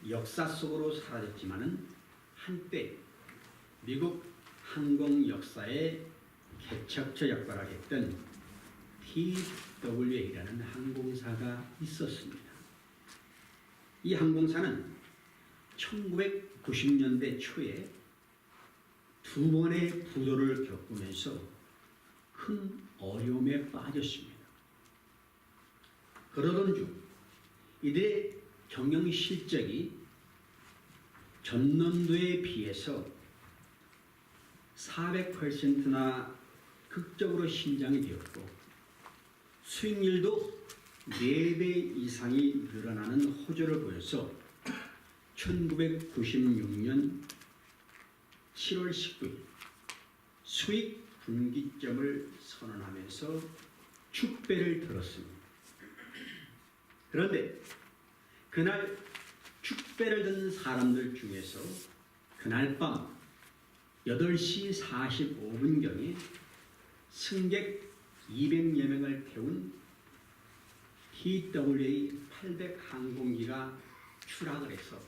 역사 속으로 사라졌지만은 한때 미국 항공 역사의 개척처 역할을 했던 TWA라는 항공사가 있었습니다. 이 항공사는 1990년대 초에 두 번의 부도를 겪으면서 큰 어려움에 빠졌습니다. 그러던 중 이들의 경영 실적이 전년도에 비해서 400%나 극적으로 신장이 되었고 수익률도 4배 이상이 늘어나는 호조를 보여서 1996년 7월 19일 수익 분기점을 선언하면서 축배를 들었습니다. 그런데 그날 축배를 든 사람들 중에서 그날 밤 8시 45분경에 승객 200여 명을 태운 TWA-800 항공기가 추락을 해서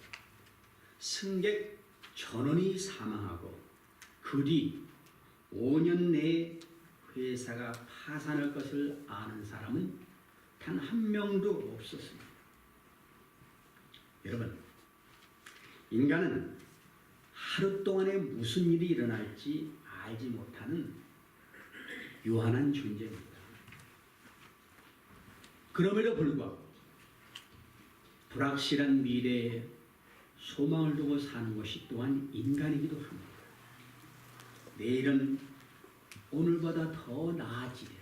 승객 전원이 사망하고 그 뒤 5년 내에 회사가 파산할 것을 아는 사람은 단 한 명도 없었습니다. 여러분, 인간은 하루 동안에 무슨 일이 일어날지 알지 못하는 유한한 존재입니다. 그럼에도 불구하고 불확실한 미래에 소망을 두고 사는 것이 또한 인간이기도 합니다. 내일은 오늘보다 더 나아지리라.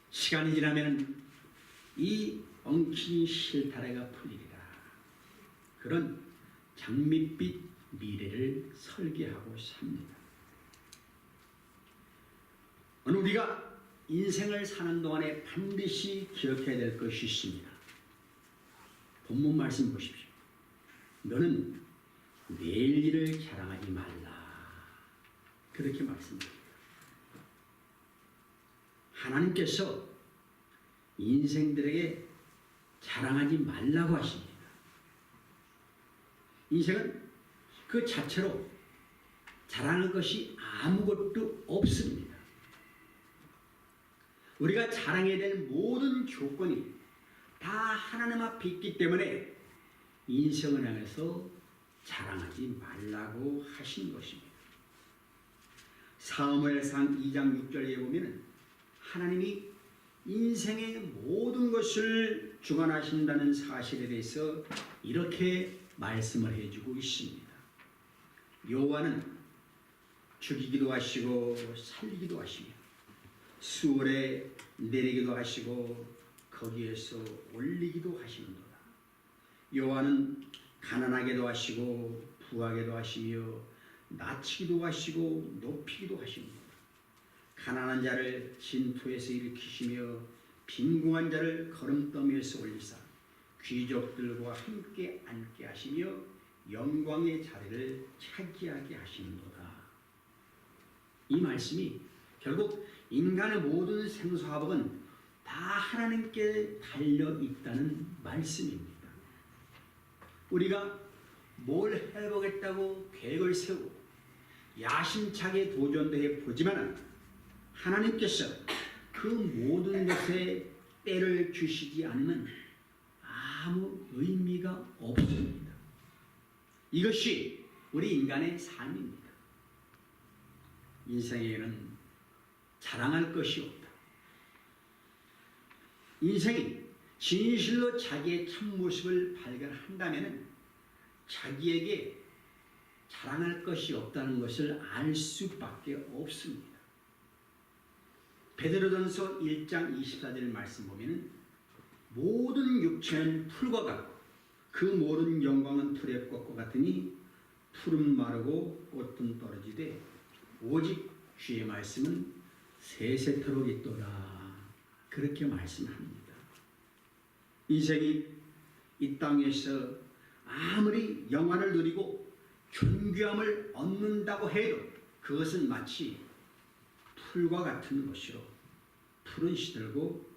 시간이 지나면 이 엉킨 실타래가 풀리리라. 그런 장밋빛 미래를 설계하고 삽니다. 오늘 우리가 인생을 사는 동안에 반드시 기억해야 될 것이 있습니다. 본문 말씀 보십시오. 너는 내일 일을 자랑하지 말라. 그렇게 말씀드립니다. 하나님께서 인생들에게 자랑하지 말라고 하십니다. 인생은 그 자체로 자랑할 것이 아무것도 없습니다. 우리가 자랑해야 될 모든 조건이 다 하나님 앞에 있기 때문에 인생을 향해서 자랑하지 말라고 하신 것입니다. 사무엘상 2장 6절에 보면 하나님이 인생의 모든 것을 주관하신다는 사실에 대해서 이렇게 말씀을 해주고 있습니다. 여호와는 죽이기도 하시고 살리기도 하시며 수월에 내리기도 하시고 거기에서 올리기도 하시는도다. 여호와는 가난하게도 하시고 부하게도 하시며 낮추기도 하시고 높이기도 하십니다. 가난한 자를 진토에서 일으키시며 빈궁한 자를 거름더미에서 올리사 귀족들과 함께 앉게 하시며 영광의 자리를 차지하게 하시는도다. 이 말씀이 결국 인간의 모든 생사화복은 다 하나님께 달려있다는 말씀입니다. 우리가 뭘 해보겠다고 계획을 세우고 야심차게 도전도 해보지만 하나님께서 그 모든 것에 때를 주시지 않으면 아무 의미가 없습니다. 이것이 우리 인간의 삶입니다. 인생에는 자랑할 것이 없다. 인생이 진실로 자기의 참모습을 발견한다면 자기에게 자랑할 것이 없다는 것을 알 수밖에 없습니다. 베드로전서 1장 24절 말씀 보면 모든 육체는 풀과 같고 그 모든 영광은 풀의 꽃과 같으니 풀은 마르고 꽃은 떨어지되 오직 주의 말씀은 세세토록 있도다. 그렇게 말씀합니다. 인생이 이 땅에서 아무리 영화를 누리고 존귀함을 얻는다고 해도 그것은 마치 풀과 같은 것이로 풀은 시들고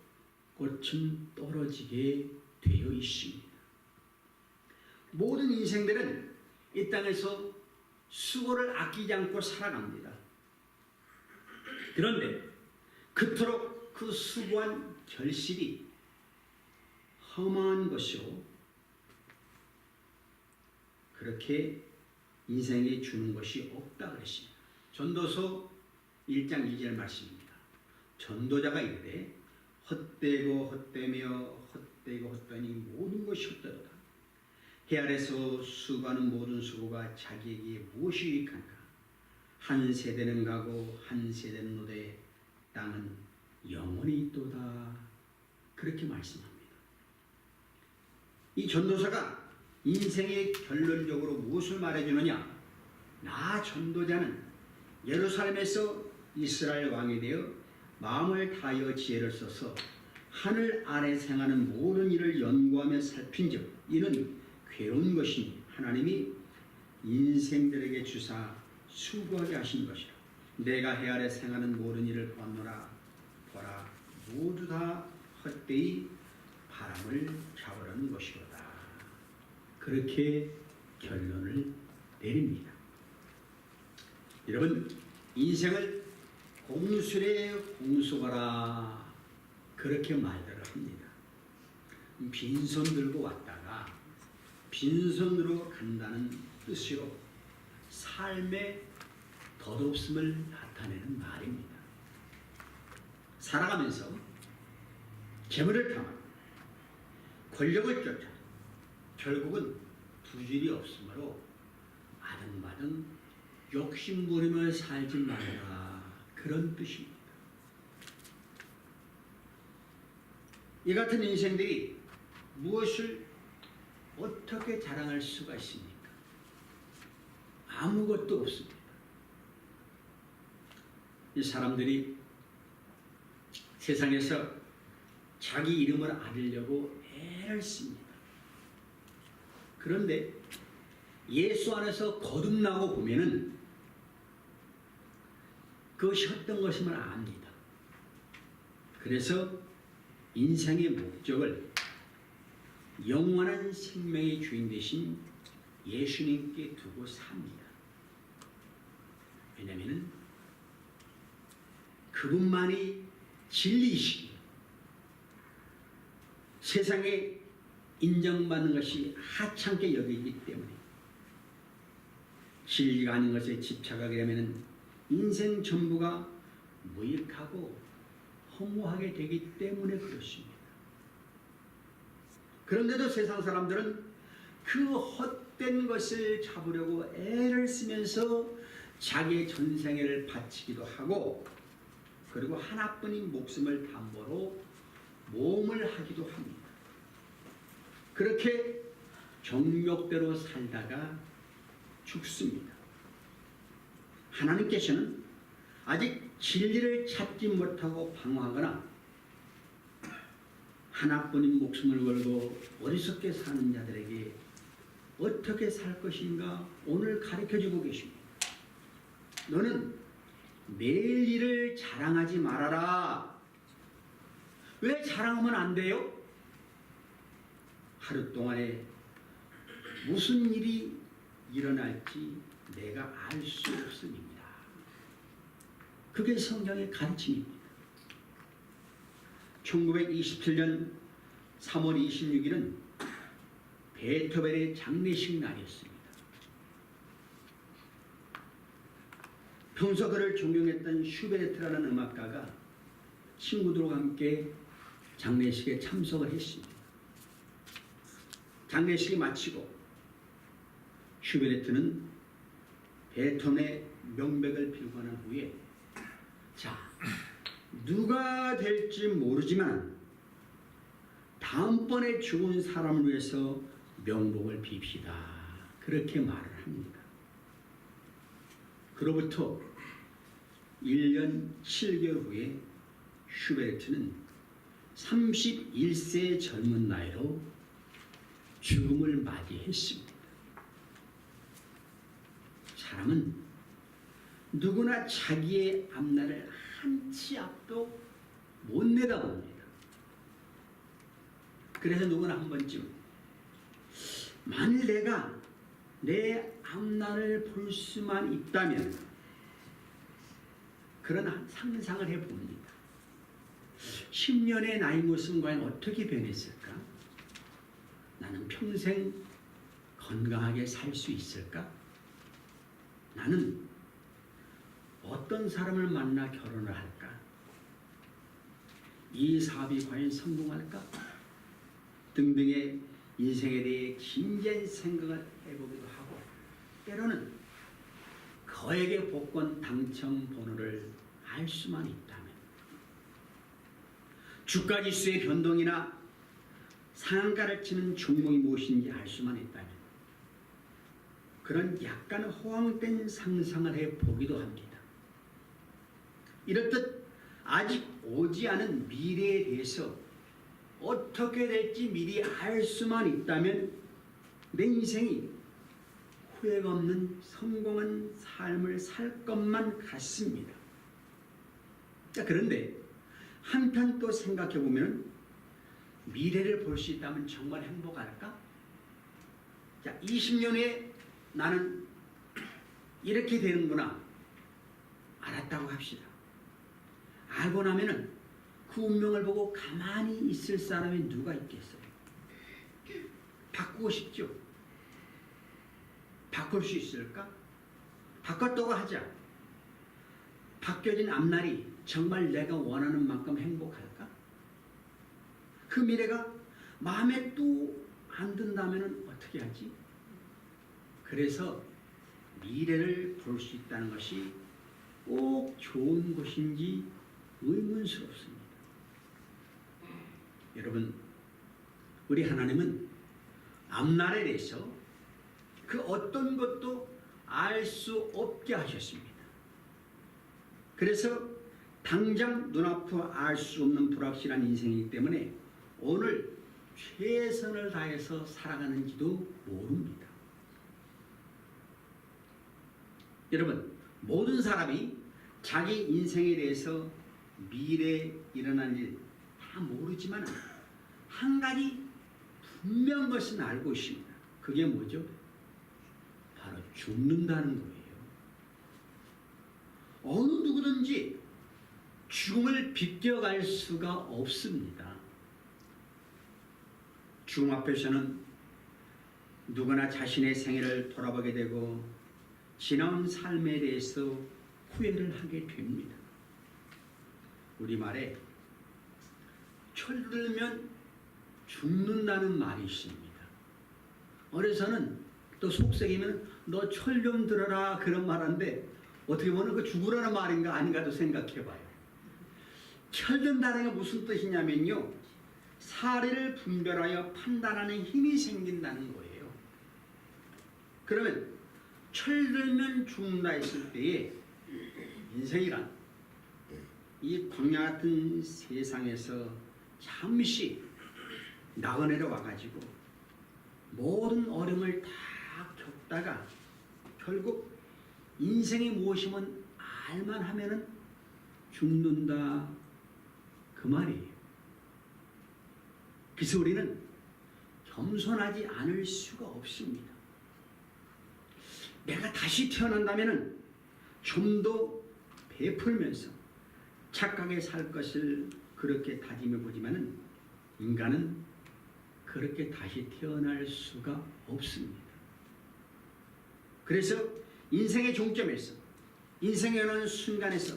꽃은 떨어지게 되어 있습니다. 모든 인생들은 이 땅에서 수고를 아끼지 않고 살아갑니다. 그런데 그토록 그 수고한 결실이 험한 것이요, 그렇게 인생에 주는 것이 없다 그랬습니다. 전도서 1장 2절 말씀입니다. 전도자가 이르되 헛되고 헛되며 헛되고 헛되니 모든 것이 헛되도다. 해 아래서 수고하는 모든 수고가 자기에게 무엇이 유익한가? 한 세대는 가고 한 세대는 오되 땅은 영원히 있도다. 그렇게 말씀합니다. 이 전도서가 인생의 결론적으로 무엇을 말해주느냐? 나 전도자는 예루살렘에서 이스라엘 왕이 되어 마음을 다하여 지혜를 써서 하늘 아래 생하는 모든 일을 연구하며 살핀즉 이는 괴로운 것이니 하나님이 인생들에게 주사 수고하게 하신 것이라. 내가 해 아래 생하는 모든 일을 보았노라. 보라, 모두 다 헛되이 바람을 잡으려는 것이로다. 그렇게 결론을 내립니다. 여러분, 인생을 공술에 공수하라, 그렇게 말들을 합니다. 빈손 들고 왔다가 빈손으로 간다는 뜻으로 삶의 덧없음을 나타내는 말입니다. 살아가면서 재물을 탐하고 권력을 쫓아 결국은 부질이 없으므로 아등바등 욕심 부리며 살지 말라, 그런 뜻입니다. 이 같은 인생들이 무엇을 어떻게 자랑할 수가 있습니까? 아무것도 없습니다. 이 사람들이 세상에서 자기 이름을 알리려고 애를 씁니다. 그런데 예수 안에서 거듭나고 보면은 그것이 헛된 것임을 압니다. 그래서 인생의 목적을 영원한 생명의 주인 되신 예수님께 두고 삽니다. 왜냐하면 그분만이 진리이시기에 세상에 인정받는 것이 하찮게 여기기 때문에 진리가 아닌 것에 집착하게 되면 인생 전부가 무익하고 허무하게 되기 때문에 그렇습니다. 그런데도 세상 사람들은 그 헛된 것을 잡으려고 애를 쓰면서 자기의 전생애를 바치기도 하고, 그리고 하나뿐인 목숨을 담보로 모험을 하기도 합니다. 그렇게 정욕대로 살다가 죽습니다. 하나님께서는 아직 진리를 찾지 못하고 방황하거나 하나뿐인 목숨을 걸고 어리석게 사는 자들에게 어떻게 살 것인가 오늘 가르쳐주고 계십니다. 너는 내일 일을 자랑하지 말아라. 왜 자랑하면 안 돼요? 하루 동안에 무슨 일이 일어날지 내가 알 수 없음입니다. 그게 성경의 가르침입니다. 1927년 3월 26일은 베토벤의 장례식 날이었습니다. 평소 그를 존경했던 슈베르트라는 음악가가 친구들과 함께 장례식에 참석을 했습니다. 장례식이 마치고 슈베르트는 베토벤의 명백을 빌고 난 후에 자, 누가 될지 모르지만 다음번에 죽은 사람을 위해서 명복을 빕시다, 그렇게 말을 합니다. 그로부터 1년 7개월 후에 슈베르트는 31세의 젊은 나이로 죽음을 맞이했습니다. 사람은 누구나 자기의 앞날을 한 치 앞도 못 내다봅니다. 그래서 누구나 한 번쯤 만일 내가 내 앞날을 볼 수만 있다면 그런 상상을 해봅니다. 10년의 나이 모습은 과연 어떻게 변했을까? 나는 평생 건강하게 살 수 있을까? 나는 어떤 사람을 만나 결혼을 할까? 이 사업이 과연 성공할까? 등등의 인생에 대해 진지한 생각을 해보기도 하고, 때로는 거액의 복권 당첨 번호를 알 수만 있다면, 주가지수의 변동이나 상한가를 치는 종목이 무엇인지 알 수만 있다면, 그런 약간 허황된 상상을 해보기도 합니다. 이렇듯 아직 오지 않은 미래에 대해서 어떻게 될지 미리 알 수만 있다면 내 인생이 후회가 없는 성공한 삶을 살 것만 같습니다. 자, 그런데 한편 또 생각해 보면 미래를 볼 수 있다면 정말 행복할까? 자, 20년 후에 나는 이렇게 되는구나 알았다고 합시다. 알고 나면은 그 운명을 보고 가만히 있을 사람이 누가 있겠어요? 바꾸고 싶죠? 바꿀 수 있을까? 바꿨다고 하자. 바뀌어진 앞날이 정말 내가 원하는 만큼 행복할까? 그 미래가 마음에 또 안 든다면 어떻게 하지? 그래서 미래를 볼 수 있다는 것이 꼭 좋은 것인지 의문스럽습니다. 여러분, 우리 하나님은 앞날에 대해서 그 어떤 것도 알 수 없게 하셨습니다. 그래서 당장 눈앞에 알 수 없는 불확실한 인생이기 때문에 오늘 최선을 다해서 살아가는지도 모릅니다. 여러분, 모든 사람이 자기 인생에 대해서 미래에 일어날 일 다 모르지만 한 가지 분명한 것은 알고 있습니다. 그게 뭐죠? 바로 죽는다는 거예요. 어느 누구든지 죽음을 비껴갈 수가 없습니다. 죽음 앞에서는 누구나 자신의 생애를 돌아보게 되고 지나온 삶에 대해서 후회를 하게 됩니다. 우리말에 철 들면 죽는다는 말이 있습니다. 어려서는 또 속삭이면 너 철 좀 들어라 그런 말인데 어떻게 보면 그 죽으라는 말인가 아닌가도 생각해봐요. 철든다는 게 무슨 뜻이냐면요, 사리를 분별하여 판단하는 힘이 생긴다는 거예요. 그러면 철들면 죽는다 했을 때에 인생이란 이 광야 같은 세상에서 잠시 나그네로 와가지고 모든 어려움을 다 겪다가 결국 인생이 무엇이면 알만 하면은 죽는다 그 말이에요. 그래서 우리는 겸손하지 않을 수가 없습니다. 내가 다시 태어난다면은 좀 더 베풀면서 착하게 살 것을 그렇게 다짐해 보지만은 인간은 그렇게 다시 태어날 수가 없습니다. 그래서 인생의 종점에서 인생의 어느 순간에서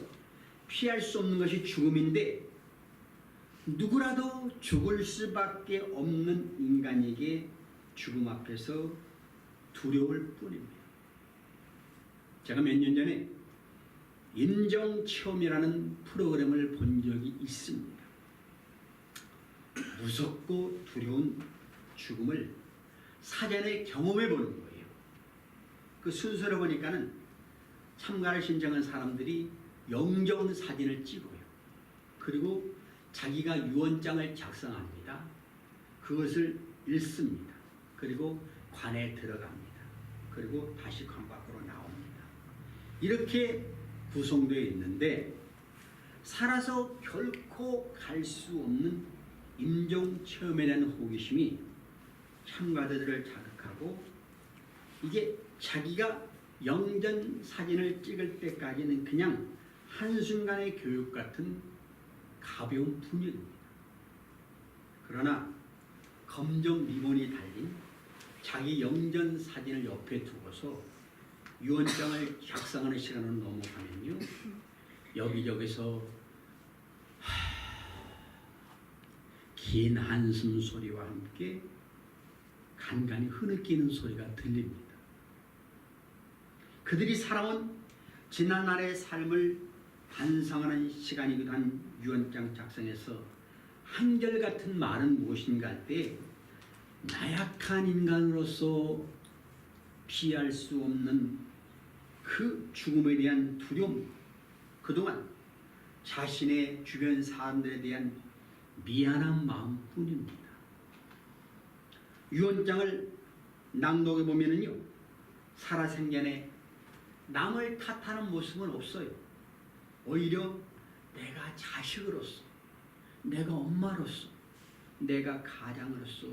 피할 수 없는 것이 죽음인데 누구라도 죽을 수밖에 없는 인간에게 죽음 앞에서 두려울 뿐입니다. 제가 몇 년 전에 임종체험이라는 프로그램을 본 적이 있습니다. 무섭고 두려운 죽음을 사전에 경험해 보는 거예요. 그 순서를 보니까는 참가를 신청한 사람들이 영정 사진을 찍어요. 그리고 자기가 유언장을 작성합니다. 그것을 읽습니다. 그리고 관에 들어갑니다. 그리고 다시 관 밖으로 나옵니다. 이렇게 구성되어 있는데 살아서 결코 갈 수 없는 임종체험에 대한 호기심이 참가자들을 자극하고 하고 이게 자기가 영전 사진을 찍을 때까지는 그냥 한순간의 교육 같은 가벼운 분위기입니다. 그러나 검정 리본이 달린 자기 영전 사진을 옆에 두고서 유언장을 작성하는 시간으로 넘어가면요, 여기저기서 긴 한숨 소리와 함께 간간히 흐느끼는 소리가 들립니다. 그들이 살아온 지난날의 삶을 반성하는 시간이기도 한 유언장 작성에서 한결같은 말은 무엇인가 할 때 나약한 인간으로서 피할 수 없는 그 죽음에 대한 두려움, 그동안 자신의 주변 사람들에 대한 미안한 마음뿐입니다. 유언장을 낭독해 보면은요, 살아생전에 남을 탓하는 모습은 없어요. 오히려 내가 자식으로서, 내가 엄마로서, 내가 가장으로서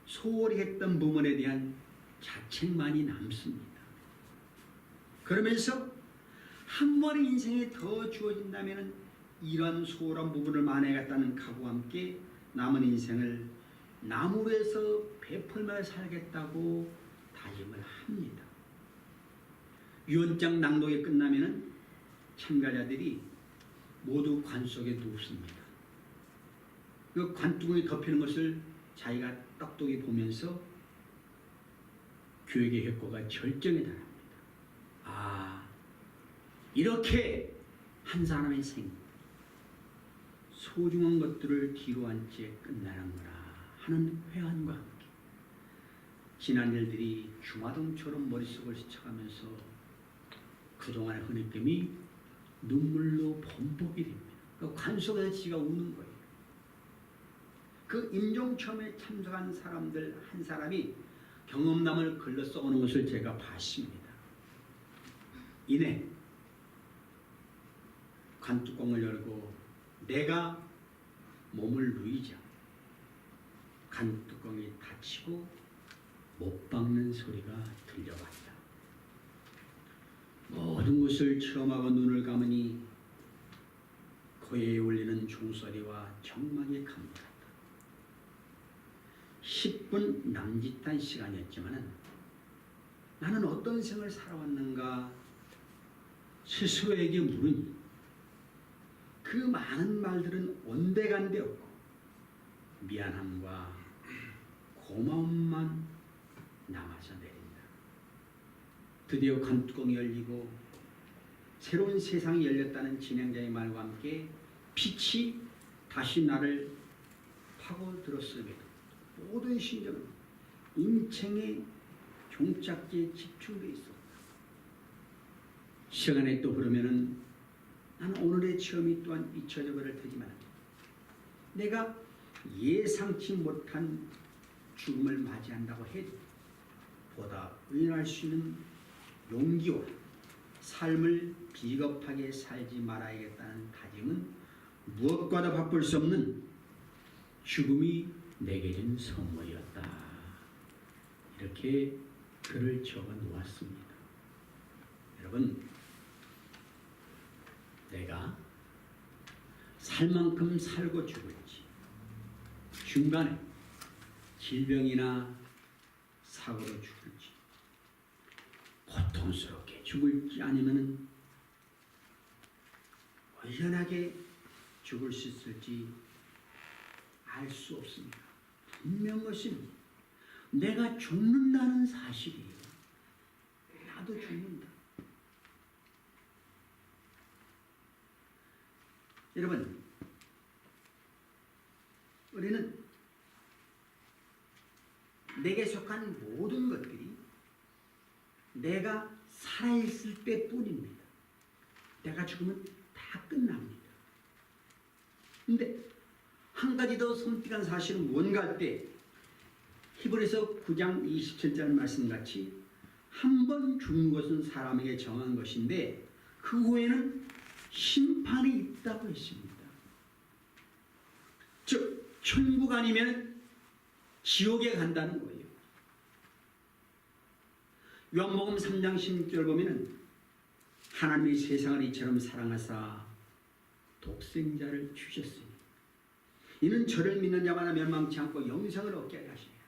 소홀히 했던 부분에 대한 자책만이 남습니다. 그러면서 한 번의 인생에 더 주어진다면 이런 소홀한 부분을 만회하겠다는 각오와 함께 남은 인생을 나무에서 베풀며 살겠다고 다짐을 합니다. 유언장 낭독이 끝나면 참가자들이 모두 관 속에 눕습니다. 그 관뚜껑이 덮이는 것을 자기가 똑똑히 보면서 교육의 효과가 절정에 달합니다. 아, 이렇게 한 사람의 생, 소중한 것들을 뒤로 한 채 끝나는구나 하는 회한과 함께 지난 일들이 주마등처럼 머릿속을 스쳐가면서 그동안의 흐느낌이 눈물로 범벅이 됩니다. 그 관 속에서 지가 우는 거예요. 그 임종첨에 참석한 사람들 한 사람이 경험담을 글러 써오는 것을 제가 봤습니다. 이내 관뚜껑을 열고 내가 몸을 누이자 관뚜껑이 닫히고 못 박는 소리가 들려왔다. 모든 것을 체험하고 눈을 감으니 코에 울리는 종소리와 정막이 감돌았다. 10분 남짓한 시간이었지만 나는 어떤 생을 살아왔는가 스스로에게 물으니 그 많은 말들은 온데간데 없고 미안함과 고마움만 남아서 내린다. 드디어 관뚜껑이 열리고 새로운 세상이 열렸다는 진행자의 말과 함께 빛이 다시 나를 파고들었음에도 모든 심정은 인생의 종착지에 집중되어 있었다. 시간이 또 흐르면은 나는 오늘의 체험이 또한 잊혀져 버릴 테지만 내가 예상치 못한 죽음을 맞이한다고 해도 보다 의인할 수 있는 용기와 삶을 비겁하게 살지 말아야겠다는 다짐은 무엇과도 바꿀 수 없는 죽음이 내게 준 선물이었다. 이렇게 글을 적어 놓았습니다. 여러분, 내가 살 만큼 살고 죽을지, 중간에 질병이나 사고로 죽을지, 고통스럽게 죽을지 아니면 의연하게 죽을 수 있을지 알 수 없습니다. 분명한 것은 내가 죽는다는 사실이에요. 나도 죽는다. 여러분, 우리는 내게 속한 모든 것들이 내가 살아있을 때뿐입니다. 내가 죽으면 다 끝납니다. 근데 한 가지 더 섬뜩한 사실은 뭔가 할 때 히브리서 9장 27절 말씀같이 한 번 죽는 것은 사람에게 정한 것인데 그 후에는 심판이 있다고 했습니다. 즉 천국 아니면 지옥에 간다는 거예요. 요한복음 3장 16절 보면은 하나님이 세상을 이처럼 사랑하사 독생자를 주셨으니 이는 저를 믿는 자마다 멸망치 않고 영생을 얻게 하려 하시니라.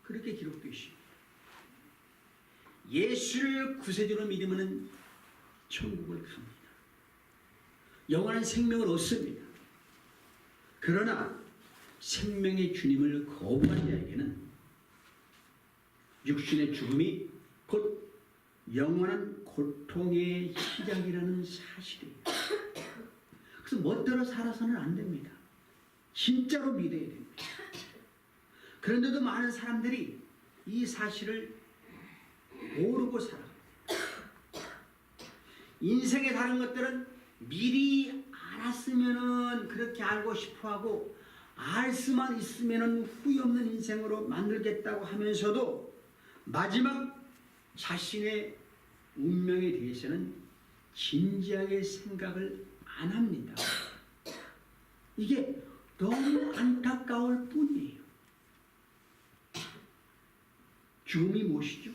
그렇게 기록되어 있습니다. 예수를 구세주로 믿으면 천국을 갑니다. 영원한 생명을 얻습니다. 그러나 생명의 주님을 거부한 자에게는 육신의 죽음이 곧 영원한 고통의 시작이라는 사실이에요. 그래서 멋대로 살아서는 안 됩니다. 진짜로 믿어야 됩니다. 그런데도 많은 사람들이 이 사실을 모르고 살아갑니다. 인생의 다른 것들은 미리 알았으면 그렇게 알고 싶어하고 알 수만 있으면 후회 없는 인생으로 만들겠다고 하면서도 마지막 자신의 운명에 대해서는 진지하게 생각을 안 합니다. 이게 너무 안타까울 뿐이에요. 죽음이 무엇이죠?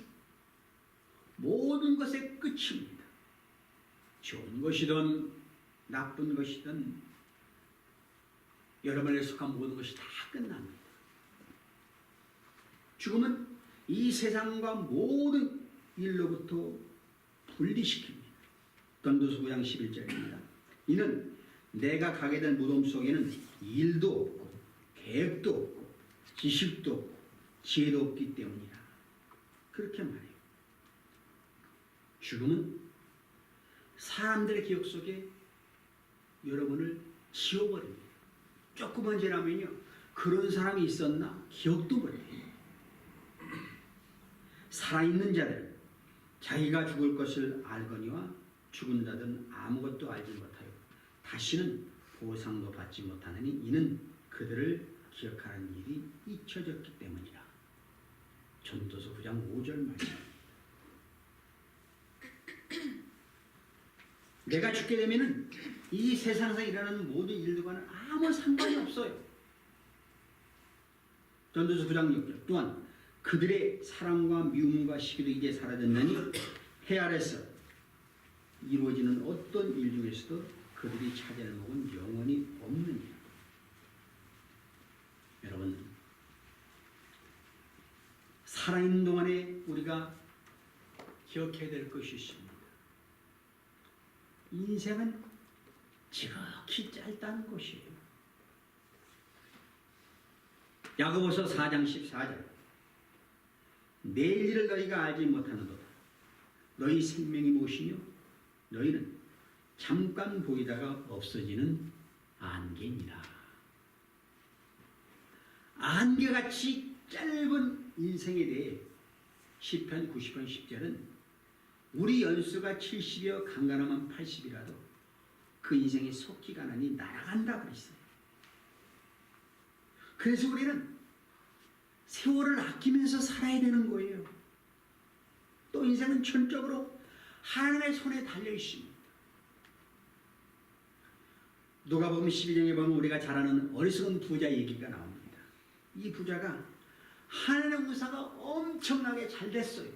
모든 것의 끝입니다. 좋은 것이든 나쁜 것이든 여러분에 속한 모든 것이 다 끝납니다. 죽음은 이 세상과 모든 일로부터 분리시킵니다. 전도서 9장 11절입니다. 이는 내가 가게 될 무덤 속에는 일도 없고 계획도 없고 지식도 없고 지혜도 없기 때문이라. 그렇게 말해요. 죽음은 사람들의 기억 속에 여러분을 지워버립니다. 조금만 지나면요, 그런 사람이 있었나 기억도 못해요. 살아있는 자들은 자기가 죽을 것을 알거니와 죽은다든 아무것도 알지 못하여 다시는 보상도 받지 못하느니 이는 그들을 기억하는 일이 잊혀졌기 때문이라. 전도서 9장 5절 말씀입니다. 내가 죽게 되면은 이 세상에서 일어나는 모든 일들과는 아무 상관이 없어요. 전도서 9장 6절 또한 그들의 사랑과 미움과 시기도 이제 사라졌나니 해 아래서 이루어지는 어떤 일 중에서도 그들이 차지할 목은 영원히 없느니라. 여러분, 살아있는 동안에 우리가 기억해야 될 것이 있습니다. 인생은 지극히 짧다는 것이에요. 야고보서 4장 14절 내일 일을 너희가 알지 못하는도다. 너희 생명이 무엇이뇨? 너희는 잠깐 보이다가 없어지는 안개니라. 안개같이 짧은 인생에 대해 시편 90편 10절은 우리 연수가 70이여 강간하면 80이라도 그 인생이 속기가 나니 날아간다 그랬어요. 그래서 우리는 세월을 아끼면서 살아야 되는 거예요. 또 인생은 전적으로 하나님의 손에 달려 있습니다. 누가복음 12장에 보면 우리가 잘 아는 어리석은 부자 얘기가 나옵니다. 이 부자가 하나님의 공사가 엄청나게 잘 됐어요.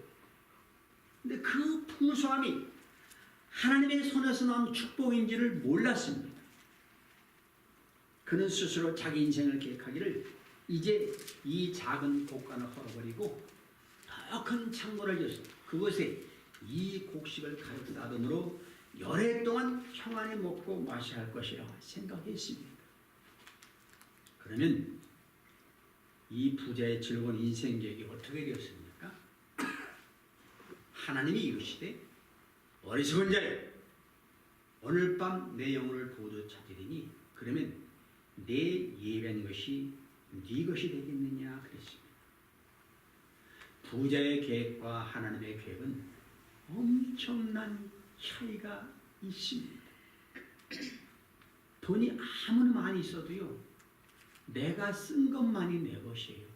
근데 그 풍성함이 하나님의 손에서 나온 축복인지를 몰랐습니다. 그는 스스로 자기 인생을 계획하기를 이제 이 작은 곡간을 헐어버리고 더 큰 창고를 져서 그것에 이 곡식을 가득 놔둠으로 열해 동안 평안히 먹고 마셔야 할 것이라 생각했습니다. 그러면 이 부자의 즐거운 인생 계획이 어떻게 되었습니까? 하나님이 이르시되 어리석은 자여 오늘 밤 내 영혼을 도저 찾으리니 그러면 내 예배한 것이 네 것이 되겠느냐 그랬습니다. 부자의 계획과 하나님의 계획은 엄청난 차이가 있습니다. 돈이 아무리 많이 있어도요, 내가 쓴 것만이 내 것이에요.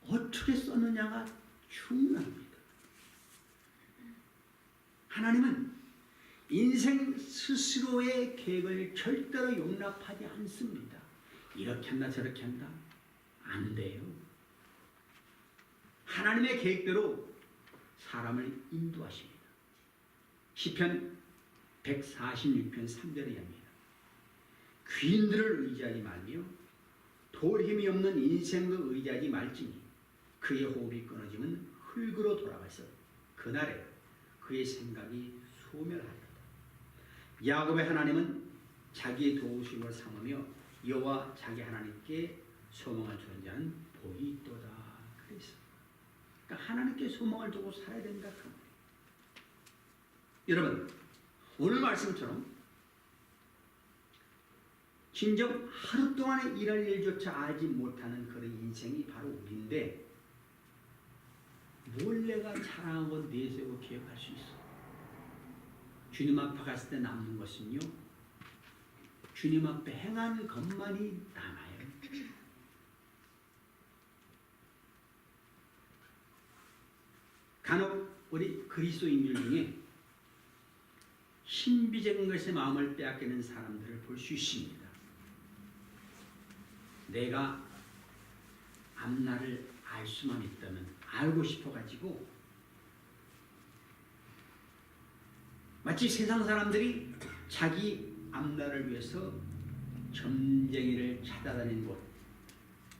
어떻게 썼느냐가 중요합니다. 하나님은 인생 스스로의 계획을 절대로 용납하지 않습니다. 이렇게 한다 저렇게 한다 안 돼요. 하나님의 계획대로 사람을 인도하십니다. 시편 146편 3절에 합니다. 귀인들을 의지하지 말며 돌 힘이 없는 인생도 의지하지 말지니 그의 호흡이 끊어지면 흙으로 돌아가서 그날에 그의 생각이 소멸하리로다. 야곱의 하나님은 자기의 도우심을 삼으며 여호와 자기 하나님께 소망을 두는 자는 복이 있도다. 그래서 그러니까 하나님께 소망을 두고 살아야 된다. 여러분, 오늘 말씀처럼 진정 하루 동안에 일할 일조차 알지 못하는 그런 인생이 바로 우리인데 뭘 내가 자랑하고 내세우고 기억할 수 있어? 주님 앞에 갔을 때 남는 것은요, 주님 앞에 행한 것만이 남아요. 간혹 우리 그리스도인들 중에 신비적인 것에 마음을 빼앗기는 사람들을 볼 수 있습니다. 내가 앞날을 알 수만 있다면 알고 싶어가지고 마치 세상 사람들이 자기 앞날을 위해서 점쟁이를 찾아다니는 것,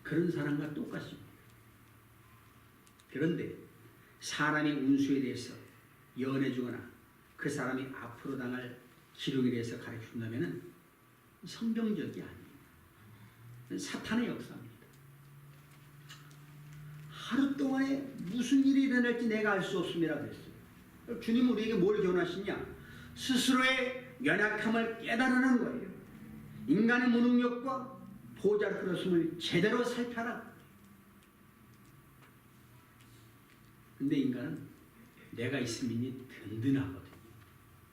그런 사람과 똑같습니다. 그런데 사람의 운수에 대해서 연해주거나 그 사람이 앞으로 당할 기록에 대해서 가르쳐준다면 성경적이 아닙니다. 사탄의 역사입니다. 하루 동안에 무슨 일이 일어날지 내가 알 수 없음이라 그랬어요. 주님 우리에게 뭘 교훈하시냐? 스스로의 연약함을 깨달으는 거예요. 인간의 무능력과 보잘것없음을 제대로 살펴라. 근데 인간은 내가 있으면 든든하거든요.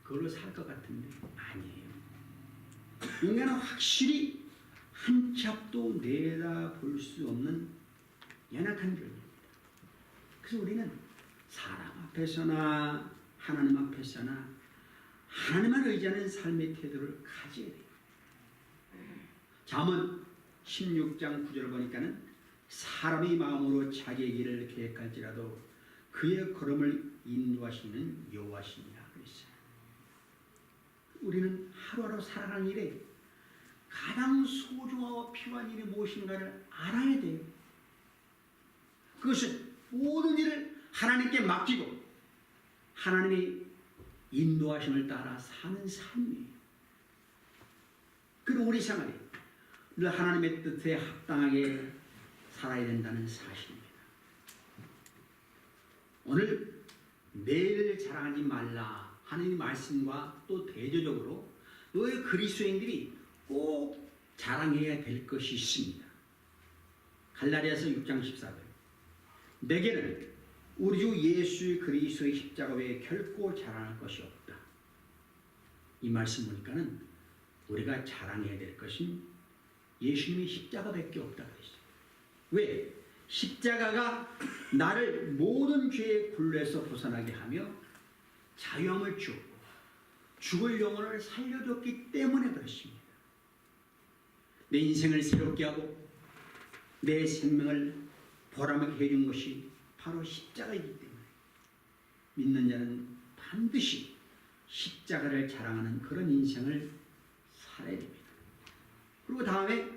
그걸로 살 것 같은데 아니에요. 인간은 확실히 한 치 앞도 내다볼 수 없는 연약한 존재입니다. 그래서 우리는 사람 앞에서나 하나님 앞에서나 하나님만 의지하는 삶의 태도를 가져야 돼요. 잠언 16장 9절을 보니까는 사람이 마음으로 자기의 길을 계획할지라도 그의 걸음을 인도하시는 여호와시니라 그랬어요. 우리는 하루하루 살아가는 일에 가장 소중하고 필요한 일이 무엇인가를 알아야 돼요. 그것은 모든 일을 하나님께 맡기고 하나님의 인도하심을 따라 사는 삶이에요. 그리고 우리 생활이 늘 하나님의 뜻에 합당하게 살아야 된다는 사실입니다. 오늘 내일 자랑하지 말라 하는 이 말씀과 또 대조적으로 너희 그리스도인들이 꼭 자랑해야 될 것이 있습니다. 갈라디아서 6장 14절 내게는 우리 주 예수 그리스도의 십자가 외에 결코 자랑할 것이 없다. 이 말씀 보니까는 우리가 자랑해야 될 것은 예수님의 십자가밖에 없다 그랬어요. 왜? 십자가가 나를 모든 죄의 굴레에서 벗어나게 하며 자유함을 주었고 죽을 영혼을 살려줬기 때문에 그렇습니다. 내 인생을 새롭게 하고 내 생명을 보람하게 해준 것이 바로 십자가이기 때문에 믿는 자는 반드시 십자가를 자랑하는 그런 인생을 살아야 됩니다. 그리고 다음에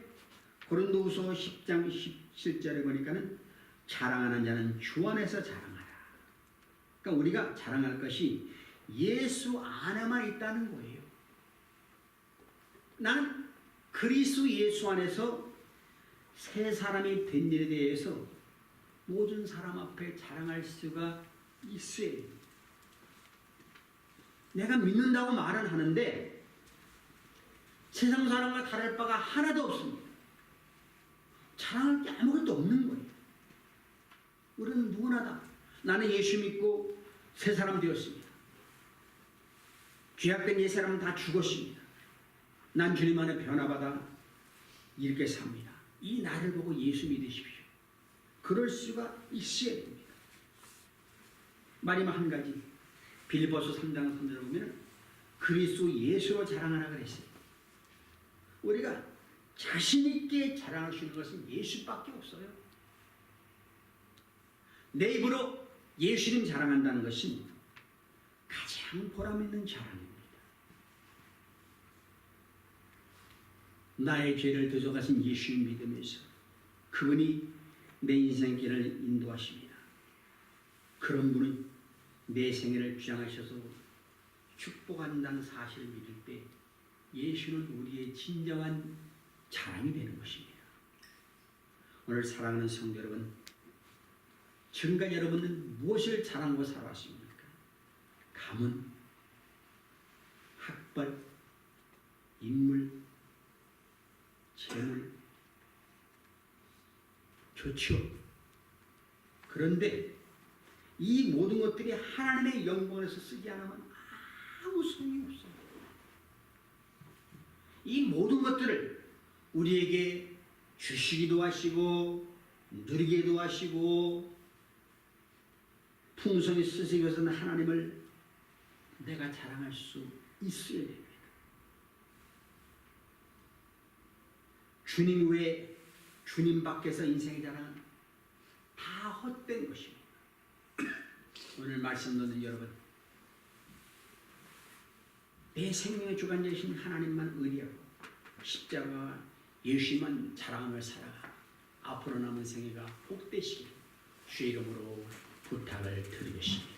고린도후서 10장 17절에 보니까는 자랑하는 자는 주 안에서 자랑하라. 그러니까 우리가 자랑할 것이 예수 안에만 있다는 거예요. 나는 그리스도 예수 안에서 새 사람이 된 일에 대해서 모든 사람 앞에 자랑할 수가 있어야 됩니다. 내가 믿는다고 말은 하는데 세상 사람과 다를 바가 하나도 없습니다. 자랑할 게 아무것도 없는 거예요. 우리는 누구나 다 나는 예수 믿고 새 사람 되었습니다. 죄악된 옛 사람은 다 죽었습니다. 난 주님 안에 변화받아 이렇게 삽니다. 이 나를 보고 예수 믿으십시오. 그럴 수가 있어야 됩니다. 마지막 한 가지 빌립보서 3장 3절을 보면 그리스도 예수로 자랑하라 그랬어요. 우리가 자신 있게 자랑할 수 있는 것은 예수밖에 없어요. 내 입으로 예수님 자랑한다는 것은 가장 보람 있는 자랑입니다. 나의 죄를 되져가신 예수님 믿으면서 그분이 내 인생 길을 인도하십니다. 그런 분은 내 생애를 주장하셔서 축복한다는 사실을 믿을 때 예수는 우리의 진정한 자랑이 되는 것입니다. 오늘 사랑하는 성도 여러분, 지금까지 여러분은 무엇을 자랑하고 살아왔습니까? 가문, 학벌, 인물, 재물, 좋죠. 그런데 이 모든 것들이 하나님의 영광에서 쓰지 않으면 아무 소용이 없어요. 이 모든 것들을 우리에게 주시기도 하시고 누리기도 하시고 풍성히 쓰시기 위해서는 하나님을 내가 자랑할 수 있어야 됩니다. 주님 외에 주님 밖에서 인생의 자랑은 다 헛된 것입니다. 오늘 말씀 듣는 여러분, 내 생명의 주관자이신 하나님만 의리하고 십자가 예수만 자랑하며 살아가 앞으로 남은 생애가 복되시길 주의 이름으로 부탁을 드리겠습니다.